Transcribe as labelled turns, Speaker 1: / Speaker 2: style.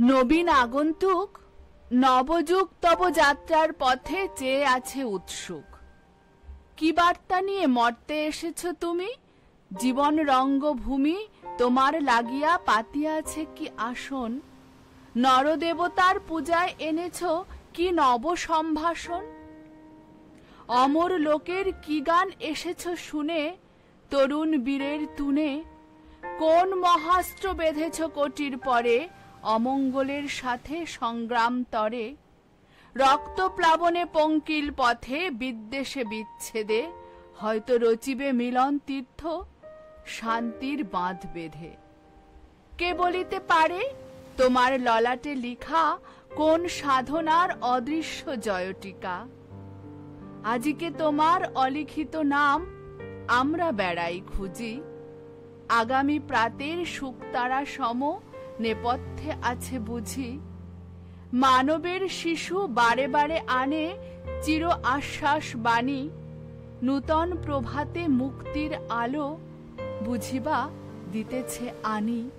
Speaker 1: নবীন আগন্তুক নবযুগ তব যাত্রার পথে চেয়ে আছে উৎসুক। কি বার্তা নিয়ে মর্তে এসেছ তুমি? জীবন রঙ্গভূমি তোমার লাগিয়া পাতিয়া আছে কি আসন? নরদেবতার পূজায় এনেছ কি নব সম্ভাষণ? অমর লোকের কি গান এসেছ শুনে তরুণ বীরের তুনে? কোন মহাস্ত্র বেঁধেছ কোটির পরে অমঙ্গলের সাথে সংগ্রাম তরে? রক্ত প্লাবনে পঙ্কিল পথে বিদ্বেষে বিচ্ছেদে হয়তো রচিবে মিলন তীর্থ শান্তির বাঁধ বেঁধে। কে বলিতে পারে তোমার ললাটে লিখা কোন সাধনার অদৃশ্য জয়টিকা? আজিকে তোমার অলিখিত নাম আমরা বেড়াই খুঁজি। আগামী প্রাতের শুকতারা সম নেপথ্যে আছে বুঝি। মানবের শিশু বারে বারে আনে চির আশ্বাস বাণী। নূতন প্রভাতে মুক্তির আলো বুঝিবা দিতেছে আনি।